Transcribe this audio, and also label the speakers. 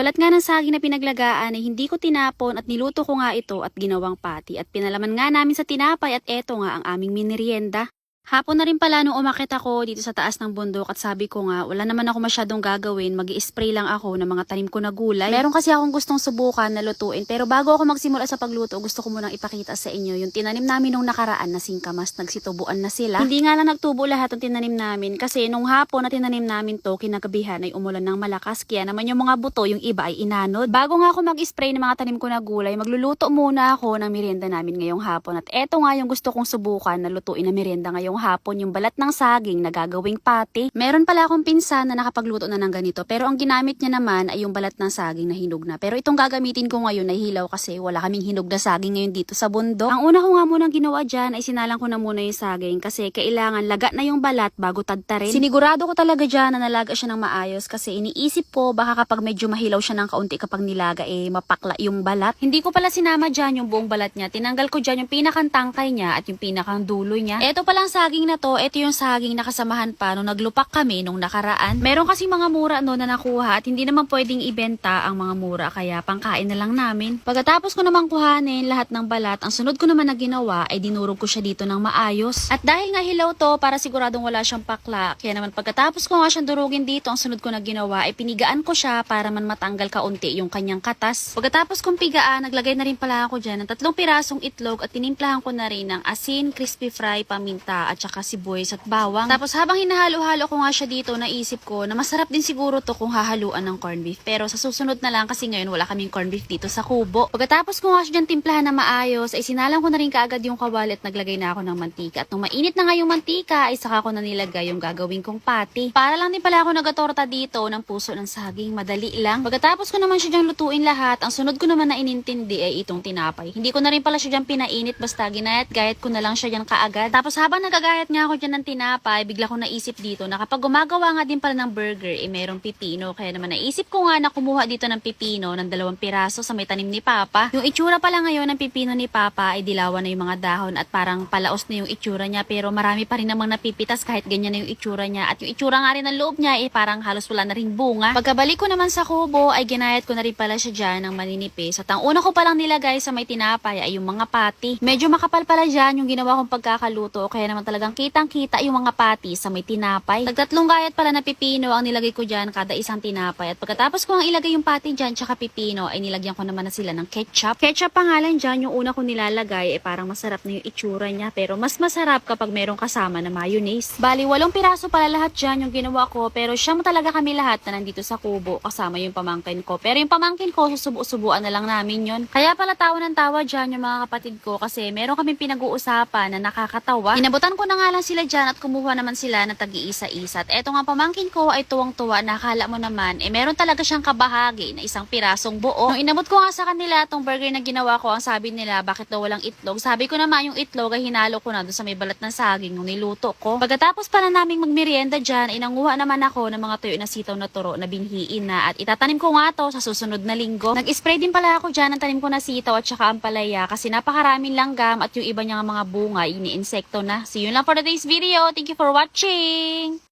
Speaker 1: balat nga ng saging na pinaglagaan ay hindi ko tinapon at niluto ko nga ito at ginawang pati at pinalaman nga namin sa tinapay at eto nga ang aming minerienda. Hapon na rin pala nung umakyat ako dito sa taas ng bundok at sabi ko nga wala naman ako masyadong gagawin, mag-i-spray lang ako ng mga tanim ko na gulay. Meron kasi akong gustong subukan na lutuin pero bago ako magsimula sa pagluto gusto ko munang ipakita sa inyo yung tinanim namin nung nakaraan na singkamas, nagsitubuan na sila. Hindi nga lang nagtubo lahat ng tinanim namin kasi nung hapon na tinanim namin to kinagabihan ay umulan ng malakas kaya naman yung mga buto yung iba ay inanod. Bago nga ako mag-spray ng mga tanim ko na gulay magluluto muna ako ng merienda namin ngayong hapon at eto nga yung gusto kong subukan na lutuin na merienda ngayong hapon, yung balat ng saging na gagawing pati. Meron pala akong pinsan na nakapagluto na ng ganito pero ang ginamit niya naman ay yung balat ng saging na hinog na. Pero itong gagamitin ko ngayon ay hilaw kasi wala kaming hinog na saging ngayon dito sa bundok. Ang una ko nga munang ginawa dyan ay sinalang ko na muna yung saging kasi kailangan laga na yung balat bago tadtarin. Sinigurado ko talaga dyan na nalaga siya ng maayos kasi iniisip ko baka kapag medyo mahilaw siya ng kaunti kapag nilaga mapakla yung balat. Hindi ko pala sinama dyan yung buong balat niya. Tinanggal ko dyan yung pinakang tangkay niya at yung pinakang dulo niya. Eto palang saging na to, ito yung saging na kasamahan pa nung naglupak kami nung nakaraan. Meron kasi mga mura no na nakuha at hindi naman pwedeng ibenta ang mga mura kaya pangkain na lang namin. Pagkatapos ko namang kuhanin lahat ng balat, ang sunod ko naman na ginawa ay dinurog ko siya dito ng maayos. At dahil nga hilaw to para siguradong wala siyang pakla, kaya naman pagkatapos ko nga siyang durugin dito, ang sunod ko na ginawa ay pinigaan ko siya para man matanggal kaunti yung kanyang katas. Pagkatapos kong pigaan, naglagay na rin pala ako dyan ng 3 pirasong itlog at tinimplahan ko na rin ng asin, crispy fry, paminta at saka sibuyas at bawang. Tapos habang hinahalo-halo ko nga siya dito, naisip ko na masarap din siguro to kung hahaluan ng corned beef. Pero sa susunod na lang kasi ngayon wala kaming corned beef dito sa kubo. Pagkatapos ko nga siya dyan timplahan na maayos, ay sinalang ko na rin kaagad yung kawali at naglagay na ako ng mantika. At nung mainit na nga yung mantika, ay saka ko na nilagay yung gagawin kong pati. Para lang din pala ako nagatorta dito ng puso ng saging. Madali lang. Pagkatapos ko naman siya dyan lutuin lahat, ang sunod ko naman na inintindi ay itong tinapay. Hindi ko na rin pala siya dyan pinainit, basta ginayat-gayat ko na lang siya dyan kaagad. Tapos habang nagagayat nga ako dyan ng tinapay, bigla ko naisip dito na kapag gumagawa nga din pala ng burger, merong pipino. Kaya naman naisip ko nga na kumuha dito ng pipino ng 2 piraso sa may tanim ni Papa. Yung itsura pala ngayon ng pipino ni Papa ay dilawan na yung mga dahon at parang palaos na yung itsura niya pero marami pa rin namang napipitas kahit ganyan na yung itsura niya. At yung itsura nga rin ng loob niya parang halos wala na ring bunga. Pagkabalik ko naman sa kubo ay ginayat ko na rin pala siya dyan ng maninipis. At ang una ko palang nilagay sa may tinapay ay yung mga pati. Medyo makapal pala dyan yung ginawa kong pagkakaluto kaya naman talagang kitang-kita yung mga pati sa may tinapay. Tagtatlong gayat pala na pipino ang nilagay ko dyan kada isang tinapay. At pagkatapos ko ang ilagay yung pati dyan tsaka pipino ay nilagyan ko naman na sila ng ketchup. Ketchup pangalan dyan, yung una ko nilalagay parang masarap na yung itsura niya pero mas masarap kapag merong kasama na mayonnaise. Bali 8 piraso pala lahat dyan yung ginawa ko pero siyam talaga kami lahat na nandito sa kubo kasama yung pamangkin ko. Pero yung pamangkin ko susubo-subuan na lang namin yun. Kaya pala tawa ng tawa dyan yung mga kapatid ko kasi meron kaming pinag-uusapan na nakakatawa. Inabutan ko na nga lang sila dyan at kumuha naman sila na tag-iisa-isa. At eto nga pamangkin ko ay tuwang-tuwa na akala mo naman meron talaga siyang kabahagi na isang pirasong buo. Nung inabot ko nga sa kanila tong burger na ginawa ko, ang sabi nila bakit daw walang itlog. Sabi ko naman yung itlog ay hinalo ko na doon sa may balat ng saging nung niluto ko. Pagkatapos pala naming magmerienda dyan, inanguha naman ako ng mga tuyo na sitaw na turo na binhiin na at itatanim ko nga to sa susunod na linggo. Nag-spray din pala ako dyan ng tanim ko na sitaw at saka ampalaya kasi napakaraming langgam at yung iba niyang mga bunga ini-insekto na. See you lang for today's video. Thank you for watching!